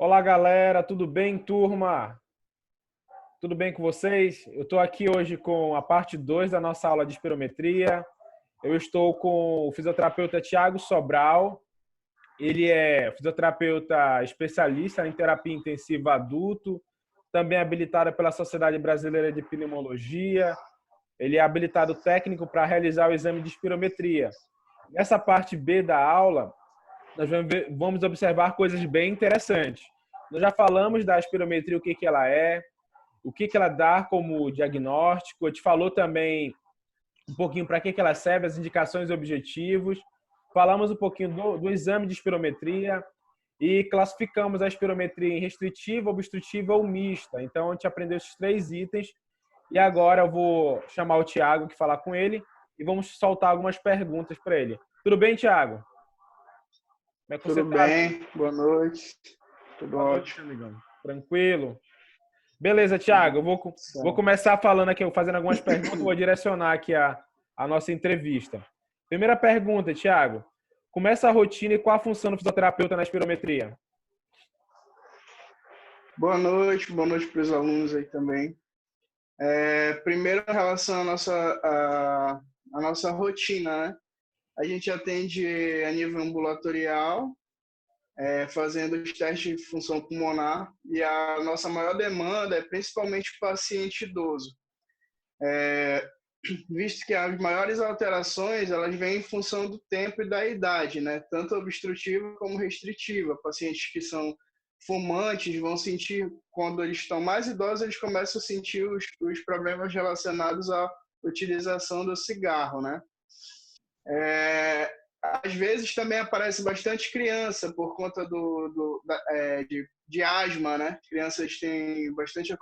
Olá, galera, tudo bem, turma? Tudo bem com vocês? Eu estou aqui hoje com a parte 2 da nossa aula de espirometria. Eu estou com o fisioterapeuta Thiago Sobral. Ele é fisioterapeuta especialista em terapia intensiva adulto, também habilitado pela Sociedade Brasileira de Pneumologia. Ele é habilitado técnico para realizar o exame de espirometria. Nessa parte B da aula, nós vamos observar coisas bem interessantes. Nós já falamos da espirometria, o que ela é, o que ela dá como diagnóstico. Eu te falou também um pouquinho para que ela serve, as indicações e objetivos. Falamos um pouquinho do exame de espirometria e classificamos a espirometria em restritiva, obstrutiva ou mista. Então, a gente aprendeu esses 3 itens e agora eu vou chamar o Thiago que falar com ele e vamos soltar algumas perguntas para ele. Tudo bem, Thiago? Como é que você Tudo está, amigo? bem, boa noite. Tudo Boa noite, ótimo. amigão. Tranquilo? Beleza, Thiago. Eu vou Certo. começar falando aqui, fazendo algumas perguntas, vou direcionar aqui a nossa entrevista. Primeira pergunta, Thiago. Começa a rotina e qual a função do fisioterapeuta na espirometria? Boa noite para os alunos aí também. Primeiro, em relação à nossa rotina, né? A gente atende a nível ambulatorial, fazendo os testes de função pulmonar, e a nossa maior demanda é principalmente o paciente idoso. Visto que as maiores alterações elas vêm em função do tempo e da idade, né? Tanto obstrutiva como restritiva. Pacientes que são fumantes vão sentir, quando eles estão mais idosos, eles começam a sentir os problemas relacionados à utilização do cigarro, né? Às vezes também aparece bastante criança por conta de asma, né? Crianças têm bastante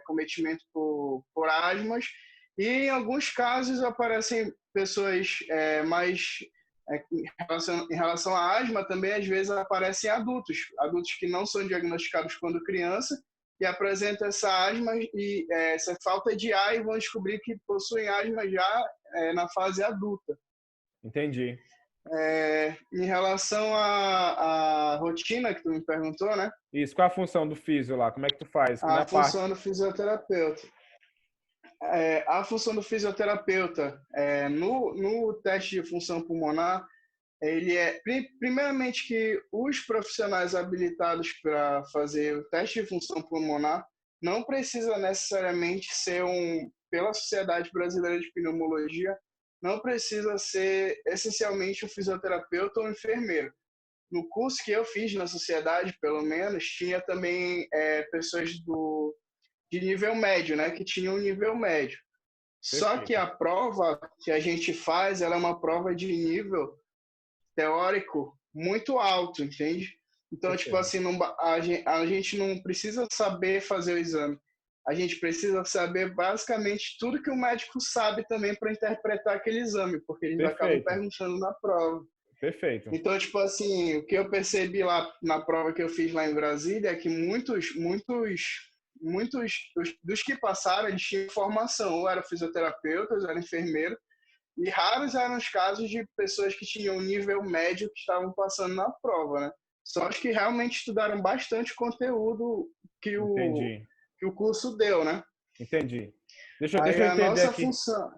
cometimento por asmas e em alguns casos aparecem pessoas em relação à asma também às vezes aparecem adultos que não são diagnosticados quando criança e apresentam essa asma e essa falta de ar e vão descobrir que possuem asma já na fase adulta. Entendi. Em relação à rotina que tu me perguntou, né? Isso, qual a função do físio lá? Como é que tu faz? A Na parte... função do fisioterapeuta. A função do fisioterapeuta no teste de função pulmonar, ele é primeiramente que os profissionais habilitados para fazer o teste de função pulmonar não precisa necessariamente ser pela Sociedade Brasileira de Pneumologia, não precisa ser essencialmente um fisioterapeuta ou um enfermeiro. No curso que eu fiz na sociedade, pelo menos, tinha também pessoas de nível médio, né, que tinham um nível médio. Só que Perfeito. a prova que a gente faz, ela é uma prova de nível teórico muito alto, entende? Então, tipo Perfeito. assim, a gente não precisa saber fazer o exame. A gente precisa saber basicamente tudo que o médico sabe também para interpretar aquele exame, porque eles acabam Perfeito. perguntando na prova. Perfeito. Então, tipo assim, o que eu percebi lá na prova que eu fiz lá em Brasília é que muitos dos que passaram, eles tinham formação, ou eram fisioterapeutas, ou eram enfermeiros, e raros eram os casos de pessoas que tinham nível médio que estavam passando na prova, né? Só os que realmente estudaram bastante conteúdo que Entendi. que o curso deu, né? Entendi. Deixa Aí eu a entender nossa aqui. função...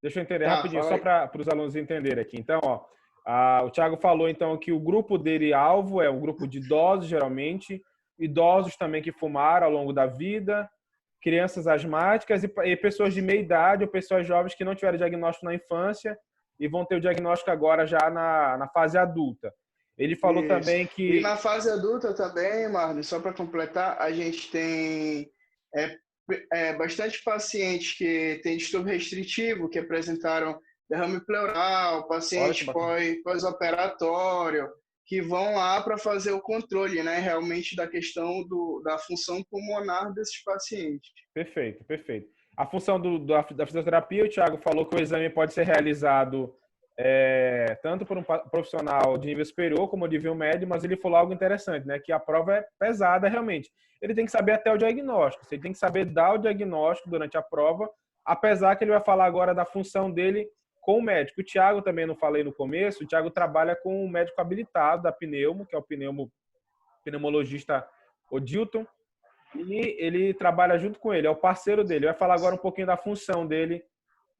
Deixa eu entender Tá, rapidinho, fala só aí. para os alunos entenderem aqui. Então, ó, o Thiago falou então que o grupo dele alvo é um grupo de idosos, geralmente, idosos também que fumaram ao longo da vida, crianças asmáticas e pessoas de meia idade ou pessoas jovens que não tiveram diagnóstico na infância e vão ter o diagnóstico agora já na fase adulta. Ele falou Isso. também E que... na fase adulta também, Marlon, só para completar, a gente tem é, bastante pacientes que têm distúrbio restritivo, que apresentaram derrame pleural, Olha que pacientes bacana. pós-operatório, que vão lá para fazer o controle, né, realmente da questão da função pulmonar desses pacientes. Perfeito, perfeito. A função da fisioterapia, o Thiago falou que o exame pode ser realizado tanto por um profissional de nível superior como de nível médio, mas ele falou algo interessante, né? Que a prova é pesada realmente. Ele tem que saber até o diagnóstico, ele tem que saber dar o diagnóstico durante a prova, apesar que ele vai falar agora da função dele com o médico. O Thiago também não falei no começo, o Thiago trabalha com um médico habilitado da pneumo, que é o pneumologista Odilton, e ele trabalha junto com ele, é o parceiro dele. Vai falar agora um pouquinho da função dele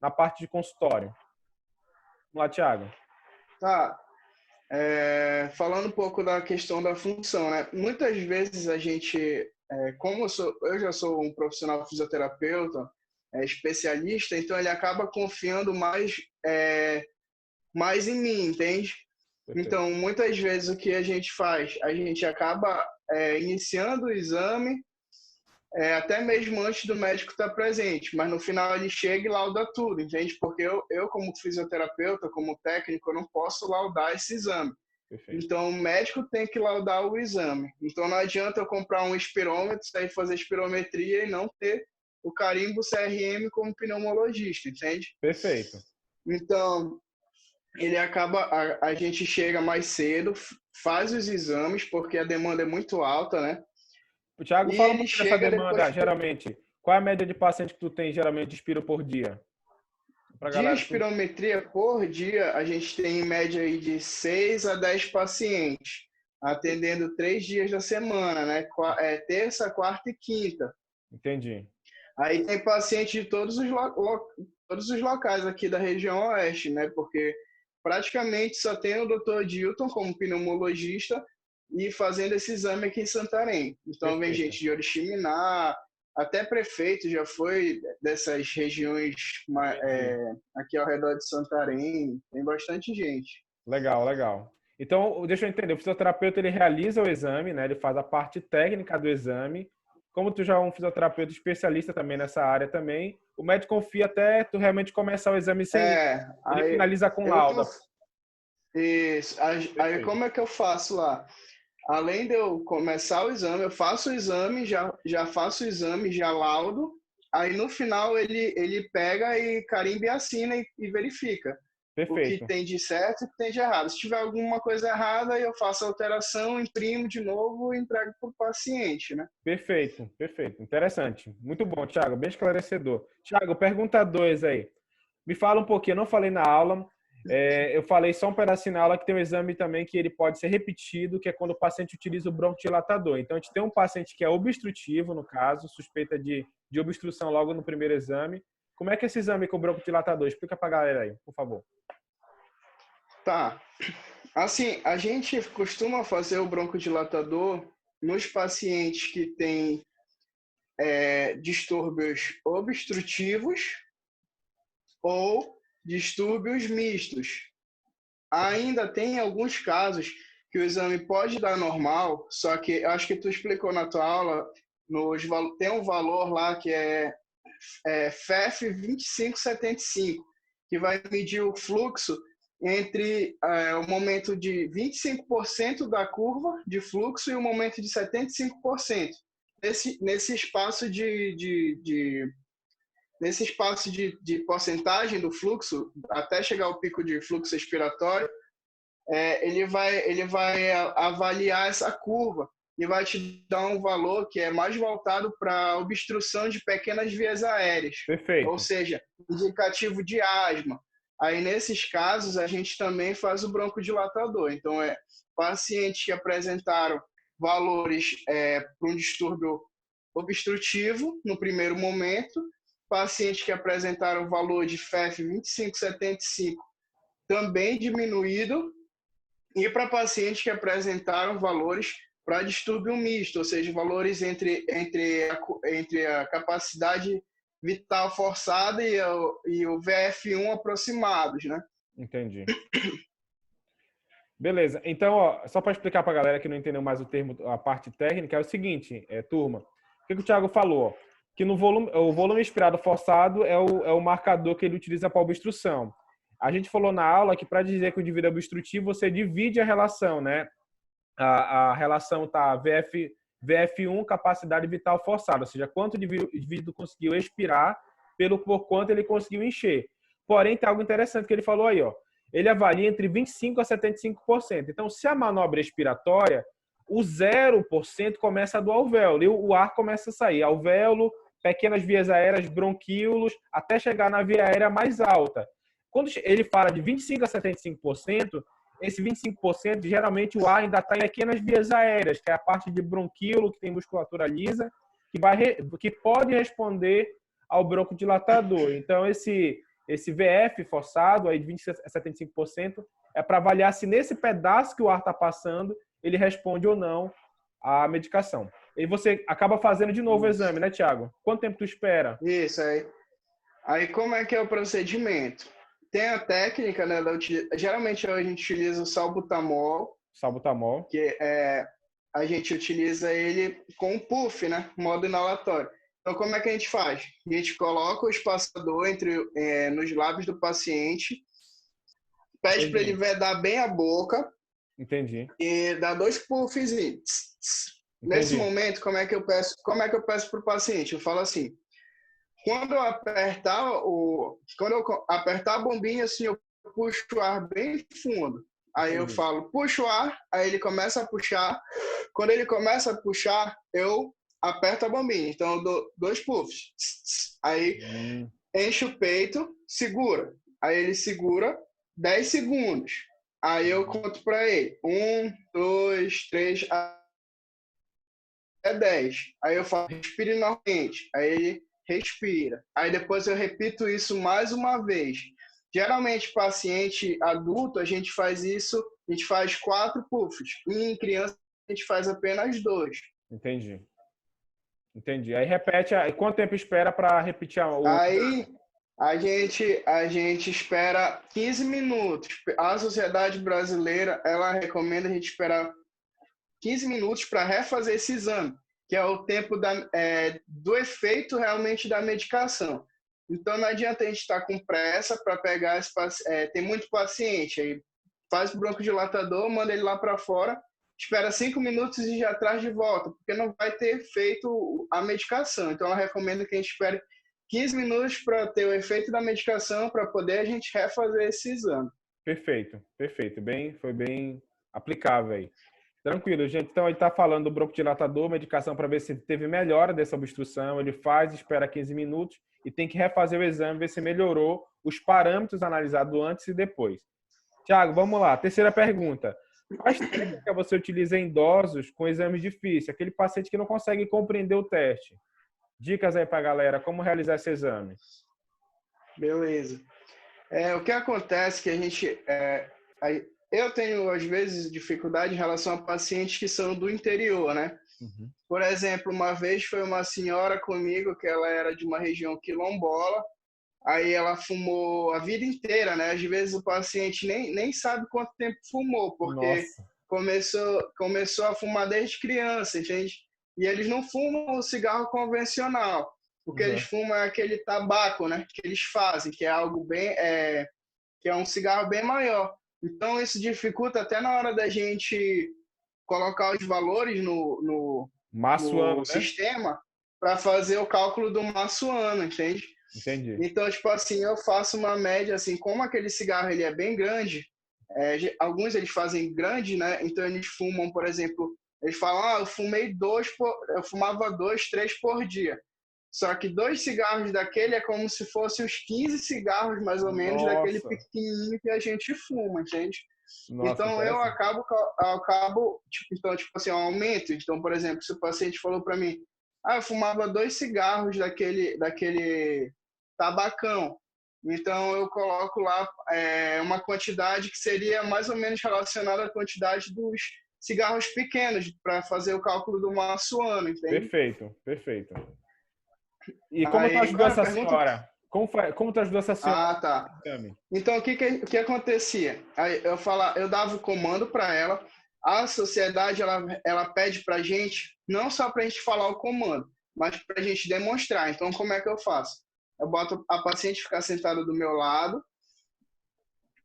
na parte de consultório. Vamos lá, Thiago. Tá. Falando um pouco da questão da função, né? Muitas vezes a gente, como eu já sou um profissional fisioterapeuta, especialista, então ele acaba confiando mais em mim, entende? Perfeito. Então, muitas vezes o que a gente faz? A gente acaba iniciando o exame até mesmo antes do médico estar presente, mas no final ele chega e lauda tudo, entende? Porque eu como fisioterapeuta, como técnico, eu não posso laudar esse exame. Perfeito. Então, o médico tem que laudar o exame. Então, não adianta eu comprar um espirômetro, sair fazer espirometria e não ter o carimbo CRM como pneumologista, entende? Perfeito. Então, ele acaba, a gente chega mais cedo, faz os exames, porque a demanda é muito alta, né? O Thiago, E fala um ele pouquinho dessa chega demanda, depois geralmente. Qual é a média de paciente que tu tem, geralmente, de espiro por dia? Pra de galera... espirometria por dia, a gente tem em média aí de 6 a 10 pacientes, atendendo 3 dias da semana, né? Terça, quarta e quinta. Entendi. Aí tem paciente de todos os locais aqui da região oeste, né? Porque praticamente só tem o Dr. Dilton como pneumologista e fazendo esse exame aqui em Santarém. Então vem Perfeito. gente de Oriximiná, até prefeito já foi dessas regiões aqui ao redor de Santarém. Tem bastante gente. Legal, legal. Então, deixa eu entender. O fisioterapeuta, ele realiza o exame, né? Ele faz a parte técnica do exame. Como tu já é um fisioterapeuta especialista também nessa área também, o médico confia até tu realmente começar o exame sem... Ele Aí finaliza com eu lauda. isso. Aí como é que eu faço lá? Além de eu começar o exame, eu faço o exame, já faço o exame, já laudo. Aí no final ele pega e carimba e assina e verifica o que Perfeito. tem de certo e o que tem de errado. Se tiver alguma coisa errada, eu faço a alteração, imprimo de novo e entrego para o paciente, né? Perfeito, perfeito. Interessante. Muito bom, Thiago. Bem esclarecedor. Thiago, pergunta 2 aí. Me fala um pouquinho, eu não falei na aula, eu falei só um pedacinho na aula que tem um exame também que ele pode ser repetido, que é quando o paciente utiliza o broncodilatador. Então, a gente tem um paciente que é obstrutivo, no caso, suspeita de obstrução logo no primeiro exame. Como é que é esse exame com o broncodilatador? Explica pra galera aí, por favor. Tá. Assim, a gente costuma fazer o broncodilatador nos pacientes que têm distúrbios obstrutivos ou distúrbios mistos. Ainda tem alguns casos que o exame pode dar normal, só que acho que tu explicou na tua aula, tem um valor lá que é FEF 2575, que vai medir o fluxo entre o momento de 25% da curva de fluxo e o momento de 75%. Nesse espaço nesse espaço de porcentagem do fluxo, até chegar ao pico de fluxo expiratório, ele vai avaliar essa curva e vai te dar um valor que é mais voltado para a obstrução de pequenas vias aéreas, ou Perfeito. seja, indicativo de asma. Aí, nesses casos, a gente também faz o broncodilatador. Então, pacientes que apresentaram valores para um distúrbio obstrutivo no primeiro momento, pacientes que apresentaram valor de FEF 2575 também diminuído, e para pacientes que apresentaram valores para distúrbio misto, ou seja, valores entre a capacidade vital forçada e o VF1 aproximados, né? Entendi. Beleza. Então, ó, só para explicar para a galera que não entendeu mais o termo, a parte técnica, é o seguinte, turma. O que o Thiago falou? Que no volume, o volume expirado forçado é o marcador que ele utiliza para obstrução. A gente falou na aula que para dizer que o indivíduo é obstrutivo, você divide a relação, né? A relação tá VF1, capacidade vital forçada, ou seja, quanto o indivíduo conseguiu expirar por quanto ele conseguiu encher. Porém, tem algo interessante que ele falou aí, ó. Ele avalia entre 25% a 75%. Então, se a manobra é expiratória, o 0% começa do alvéolo e o ar começa a sair. Alvéolo, pequenas vias aéreas, bronquíolos, até chegar na via aérea mais alta. Quando ele fala de 25% a 75%, esse 25%, geralmente o ar ainda está em pequenas vias aéreas, que é a parte de bronquíolo, que tem musculatura lisa, que pode responder ao broncodilatador. Então, esse VF forçado, aí de 20 a 75%, é para avaliar se nesse pedaço que o ar está passando, ele responde ou não à medicação. E você acaba fazendo de novo o exame, né, Thiago? Quanto tempo tu espera? Isso aí. Aí como é que é o procedimento? Tem a técnica, né? Geralmente a gente utiliza o salbutamol, Salbutamol. que a gente utiliza ele com puff, né? Modo inalatório. Então, como é que a gente faz? A gente coloca o espaçador nos lábios do paciente, pede para ele vedar bem a boca. Entendi. E dá 2 puffzinhos. Nesse momento, como é que eu peço para o paciente? Eu falo assim: quando eu apertar a bombinha, assim, eu puxo o ar bem fundo. Aí eu falo, puxa o ar, aí ele começa a puxar. Quando ele começa a puxar, eu aperto a bombinha. Então eu dou 2 puffs. Aí enche o peito, segura. Aí ele segura 10 segundos. Aí eu conto para ele. 1, 2, 3, até 10. Aí eu falo, respire normalmente. Aí ele respira. Aí depois eu repito isso mais uma vez. Geralmente, paciente adulto, a gente faz isso, a gente faz 4 puffs. E em criança, a gente faz apenas 2. Entendi. Aí repete, quanto tempo espera para repetir Aí a gente espera 15 minutos. A Sociedade Brasileira, ela recomenda a gente esperar 15 minutos para refazer esse exame, que é o tempo do efeito realmente da medicação. Então, não adianta a gente estar com pressa para pegar tem muito paciente, aí faz o broncodilatador, manda ele lá para fora, espera 5 minutos e já traz de volta, porque não vai ter feito a medicação. Então, ela recomenda que a gente espere 15 minutos para ter o efeito da medicação, para poder a gente refazer esse exame. Perfeito. Foi bem aplicável aí. Tranquilo, gente. Então, ele está falando do broncodilatador, medicação para ver se teve melhora dessa obstrução. Ele faz, espera 15 minutos e tem que refazer o exame, ver se melhorou os parâmetros analisados antes e depois. Tiago, vamos lá. Terceira pergunta. Quais técnicas você utiliza em idosos com exames difíceis? Aquele paciente que não consegue compreender o teste. Dicas aí para a galera, como realizar esse exame. Beleza. O que acontece é que a gente... eu tenho, às vezes, dificuldade em relação a pacientes que são do interior, né? Uhum. Por exemplo, uma vez foi uma senhora comigo, que ela era de uma região quilombola, aí ela fumou a vida inteira, né? Às vezes o paciente nem sabe quanto tempo fumou, porque começou a fumar desde criança, entende? E eles não fumam o cigarro convencional. O que eles fumam é aquele tabaco, né? Que eles fazem, que é algo bem... que é um cigarro bem maior. Então, isso dificulta até na hora da gente colocar os valores no sistema, para fazer o cálculo do maço ano, entende? Entendi. Então, tipo assim, eu faço uma média, assim, como aquele cigarro ele é bem grande, alguns eles fazem grande, né? Então, eles fumam, por exemplo, eles falam, eu fumava 2, 3 por dia. Só que 2 cigarros daquele é como se fossem os 15 cigarros, mais ou menos, daquele pequenininho que a gente fuma, entende? Nossa, então, eu acabo tipo assim, eu aumento. Então, por exemplo, se o paciente falou para mim, eu fumava 2 cigarros daquele tabacão. Então, eu coloco lá uma quantidade que seria mais ou menos relacionada à quantidade dos cigarros pequenos, para fazer o cálculo do maço ano, entende? Perfeito. E como tu ajudou essa senhora? Como tu ajudou essa senhora? Tá. Então, o que acontecia? Aí eu dava o comando para ela. A sociedade, ela pede para a gente, não só para a gente falar o comando, mas para a gente demonstrar. Então, como é que eu faço? Eu boto a paciente ficar sentada do meu lado.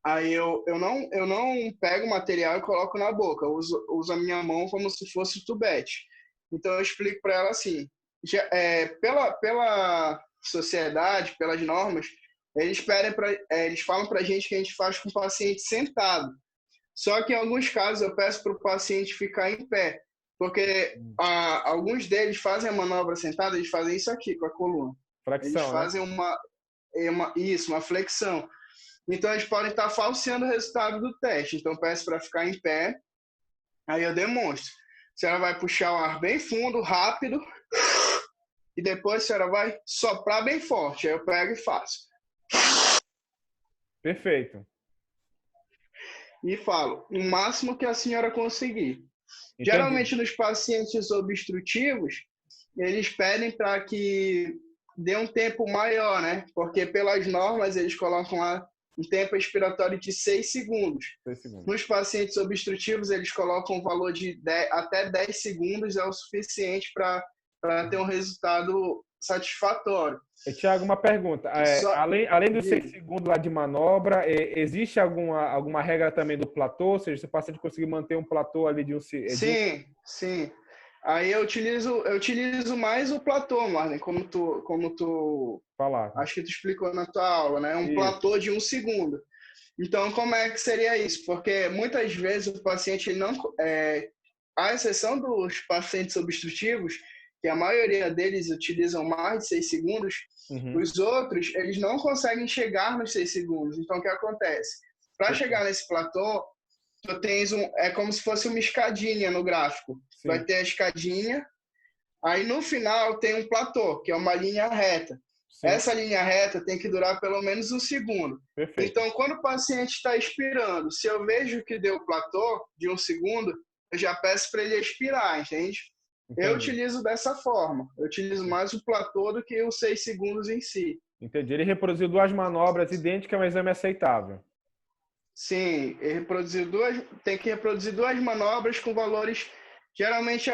Aí eu não pego o material e coloco na boca. Eu uso a minha mão como se fosse tubete. Então, eu explico para ela assim, pela sociedade, pelas normas, eles falam para a gente que a gente faz com o paciente sentado. Só que em alguns casos eu peço para o paciente ficar em pé, porque alguns deles fazem a manobra sentada, eles fazem isso aqui com a coluna. Flexão, eles fazem né? uma flexão. Então, eles podem estar falseando o resultado do teste. Então, peço para ficar em pé, aí eu demonstro. A senhora vai puxar o ar bem fundo, rápido, e depois a senhora vai soprar bem forte. Aí eu pego e faço. Perfeito. E falo o máximo que a senhora conseguir. Entendi. Geralmente, nos pacientes obstrutivos, eles pedem para que dê um tempo maior, né? Porque pelas normas eles colocam lá um tempo expiratório de 6 segundos. 6 segundos. Nos pacientes obstrutivos, eles colocam um valor de 10, até 10 segundos é o suficiente para ter um resultado satisfatório. Tiago, uma pergunta. Além dos 6 segundos lá de manobra, existe alguma regra também do platô? Ou seja, se o paciente conseguir manter um platô ali de um... Sim, sim. Aí eu utilizo mais o platô, Marlon, como tu Falar. acho que tu explicou na tua aula, né? Um platô de 1 segundo. Então, como é que seria isso? Porque muitas vezes o paciente ele não... à exceção dos pacientes obstrutivos, que a maioria deles utilizam mais de 6 segundos, os outros, eles não conseguem chegar nos 6 segundos. Então, o que acontece? Para chegar nesse platô, tu tens é como se fosse uma escadinha no gráfico. Sim. Vai ter a escadinha, aí no final tem um platô, que é uma linha reta. Sim. Essa linha reta tem que durar pelo menos 1 segundo. Perfeito. Então, quando o paciente está expirando, se eu vejo que deu platô de 1 segundo, eu já peço para ele expirar, entende? Entendi. Eu utilizo dessa forma. Eu utilizo mais o platô do que os 6 segundos em si. Entendi. Ele reproduziu 2 manobras idênticas, mas é um exame aceitável. Sim, tem que reproduzir 2 manobras com valores, geralmente,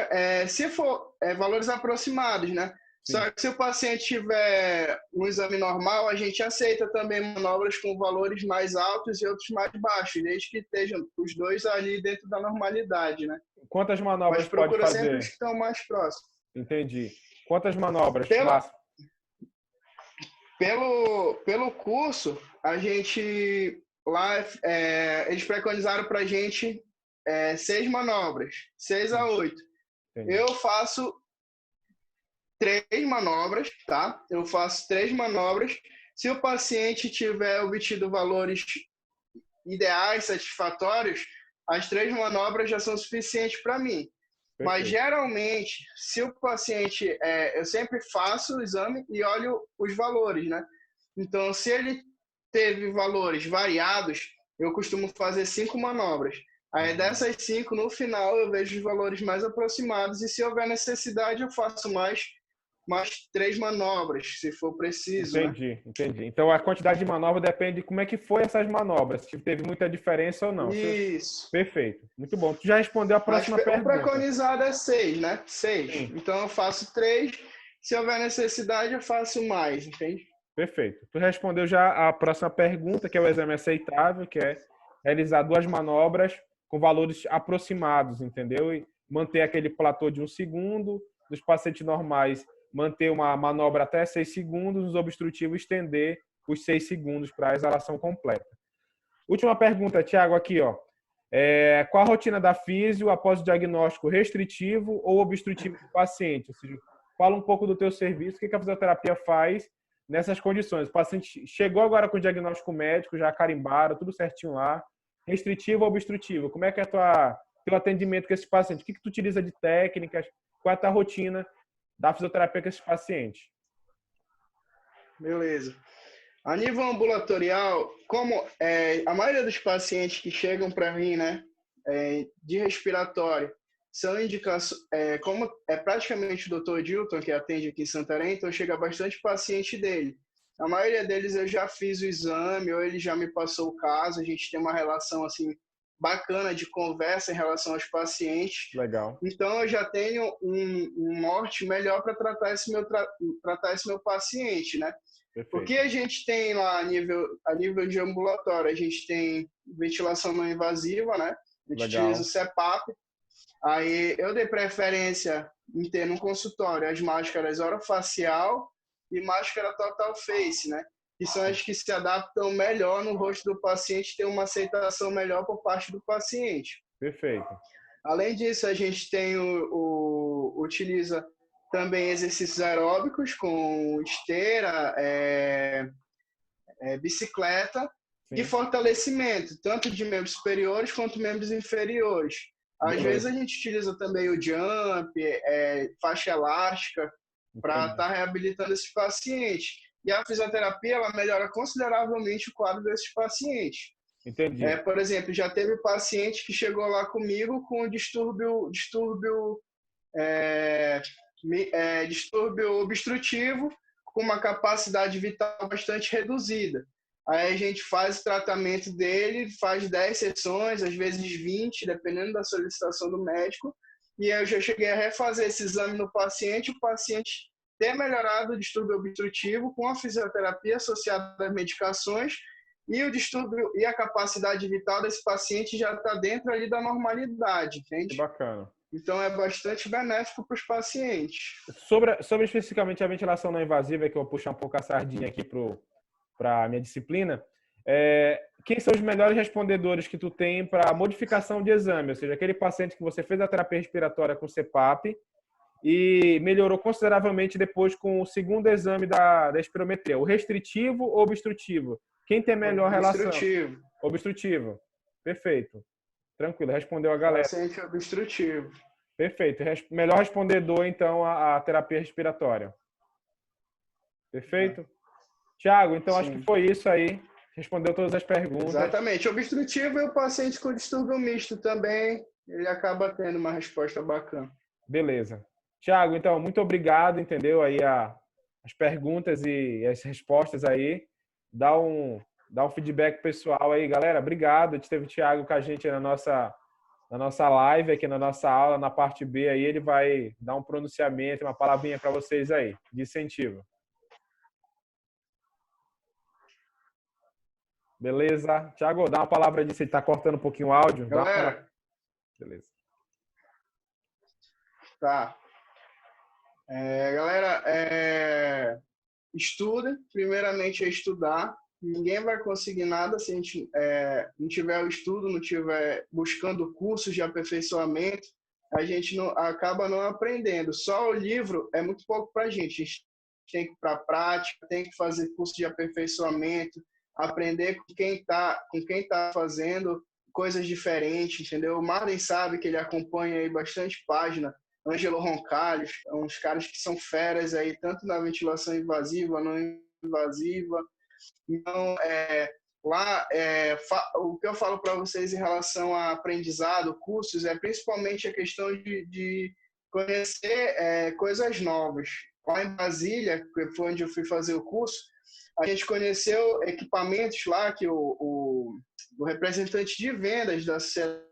se for valores aproximados, né? Sim. Só que se o paciente tiver um exame normal, a gente aceita também manobras com valores mais altos e outros mais baixos, desde que estejam os dois ali dentro da normalidade, né? Quantas manobras pode fazer? Mas procura sempre os que estão mais próximos. Entendi. Quantas manobras? Pelo curso, a gente... Lá, eles preconizaram para a gente 6 manobras, 6 a 8. Entendi. Eu faço 3 manobras, tá? Eu faço 3 manobras. Se o paciente tiver obtido valores ideais, satisfatórios, as 3 manobras já são suficientes para mim. Perfeito. Mas, geralmente, se o paciente... eu sempre faço o exame e olho os valores, né? Então, se ele teve valores variados, eu costumo fazer 5 manobras. Aí dessas 5, no final, eu vejo os valores mais aproximados e se houver necessidade, eu faço mais 3 manobras, se for preciso. Entendi, né? Entendi. Então, a quantidade de manobra depende de como é que foi essas manobras, se teve muita diferença ou não. Isso. Perfeito. Muito bom. Tu já respondeu a próxima pergunta. O preconizado é 6, né? 6. Então, eu faço 3. Se houver necessidade, eu faço mais, entende? Perfeito. Tu respondeu já a próxima pergunta, que é o exame aceitável, que é realizar 2 manobras com valores aproximados, entendeu? E manter aquele platô de 1 segundo, dos pacientes normais, manter uma manobra até 6 segundos, nos obstrutivos, estender os 6 segundos para a exalação completa. Última pergunta, Tiago, aqui, ó. Qual a rotina da físio após o diagnóstico restritivo ou obstrutivo do paciente? Ou seja, fala um pouco do teu serviço, o que a fisioterapia faz nessas condições. O paciente chegou agora com o diagnóstico médico, já carimbaram, tudo certinho lá. Restritivo ou obstrutivo? Como é que é teu atendimento com esses pacientes? O que tu utiliza de técnicas? Qual é a tua rotina da fisioterapia com esses pacientes? Beleza. A nível ambulatorial, como a maioria dos pacientes que chegam para mim, né, de respiratório, são indicações, como é praticamente o Dr. Dilton que atende aqui em Santarém, então chega bastante paciente dele. A maioria deles eu já fiz o exame, ou ele já me passou o caso, a gente tem uma relação assim bacana de conversa em relação aos pacientes. Legal. Então eu já tenho um norte melhor para tratar esse meu paciente, né? Perfeito. O que a gente tem lá a nível de ambulatório? A gente tem ventilação não invasiva, né? A gente utiliza o CPAP. Aí eu dei preferência em ter no consultório as máscaras orofacial e máscara total face, né? Que são as que se adaptam melhor no rosto do paciente, tem uma aceitação melhor por parte do paciente. Perfeito. Além disso, a gente tem utiliza também exercícios aeróbicos com esteira, bicicleta. e fortalecimento, tanto de membros superiores quanto membros inferiores. Às vezes a gente utiliza também o jump, faixa elástica, para estar reabilitando esses pacientes. E a fisioterapia, ela melhora consideravelmente o quadro desses pacientes. Entendi. Por exemplo, já teve paciente que chegou lá comigo com distúrbio obstrutivo, com uma capacidade vital bastante reduzida. Aí a gente faz o tratamento dele, faz 10 sessões, às vezes 20, dependendo da solicitação do médico. E eu já cheguei a refazer esse exame no paciente, o paciente ter melhorado o distúrbio obstrutivo com a fisioterapia associada às medicações, e o distúrbio e a capacidade vital desse paciente já está dentro ali da normalidade, entende? Que bacana. Então é bastante benéfico para os pacientes. Sobre especificamente a ventilação não invasiva, que eu vou puxar um pouco a sardinha aqui para a minha disciplina, quem são os melhores respondedores que tu tem para modificação de exame? Ou seja, aquele paciente que você fez a terapia respiratória com CPAP e melhorou consideravelmente depois com o segundo exame da espirometria. O restritivo ou obstrutivo? Quem tem melhor relação? Obstrutivo. Perfeito. Tranquilo, respondeu a galera. Paciente obstrutivo. Perfeito. Melhor respondedor, então, a terapia respiratória. Perfeito? Tiago, então acho que foi isso aí. Respondeu todas as perguntas. Exatamente. Obstrutivo e o paciente com distúrbio misto também, ele acaba tendo uma resposta bacana. Beleza. Tiago, então, muito obrigado, entendeu? Aí as perguntas e as respostas aí. Dá um feedback pessoal aí, galera. Obrigado. A gente teve o Tiago com a gente na nossa live, aqui na nossa aula, na parte B. Aí ele vai dar um pronunciamento, uma palavrinha para vocês aí, de incentivo. Beleza? Tiago, dá uma palavra disso. Ele está cortando um pouquinho o áudio. Galera. Beleza. Tá. Galera, estuda. Primeiramente é estudar. Ninguém vai conseguir nada se a gente não tiver o estudo, não tiver buscando cursos de aperfeiçoamento, a gente acaba não aprendendo. Só o livro é muito pouco para a gente. A gente tem que ir para a prática, tem que fazer curso de aperfeiçoamento, aprender com quem tá fazendo coisas diferentes, entendeu? O Marlon sabe que ele acompanha aí bastante página. Ângelo Roncalhos, uns caras que são feras aí, tanto na ventilação invasiva, não invasiva. Então, o que eu falo para vocês em relação a aprendizado, cursos, é principalmente a questão de conhecer coisas novas. Lá em Brasília, que foi onde eu fui fazer o curso, a gente conheceu equipamentos lá que o representante de vendas da Sociedade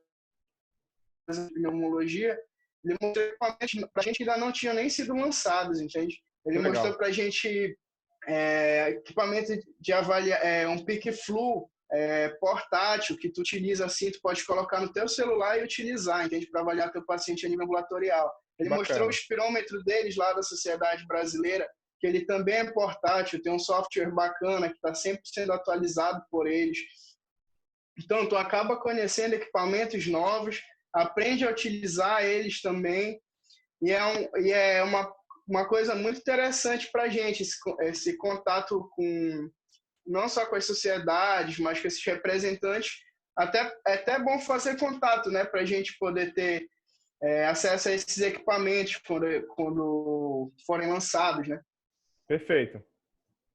de Pneumologia, ele mostrou equipamentos para a gente que ainda não tinham nem sido lançados, entende? Ele mostrou para a gente equipamento de avaliar, um PIC-Flu portátil que tu utiliza assim, tu pode colocar no teu celular e utilizar, entende? Para avaliar teu paciente a nível ambulatorial. Ele mostrou o espirômetro deles lá da Sociedade Brasileira, que ele também é portátil, tem um software bacana que está sempre sendo atualizado por eles. Então, tu acaba conhecendo equipamentos novos, aprende a utilizar eles também, e é uma coisa muito interessante para a gente, esse contato não só com as sociedades, mas com esses representantes. É até bom fazer contato, né, para a gente poder ter acesso a esses equipamentos quando forem lançados, né? Perfeito.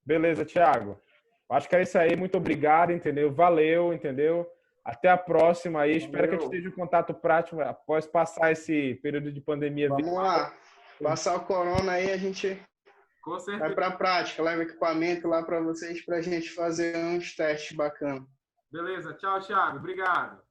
Beleza, Tiago. Acho que é isso aí. Muito obrigado, entendeu? Valeu, entendeu? Até a próxima aí. Valeu. Espero que a gente esteja em contato prático após passar esse período de pandemia. Vamos lá. Passar o corona aí, a gente vai para a prática. Leva equipamento lá para vocês, para a gente fazer uns testes bacanas. Beleza. Tchau, Tiago. Obrigado.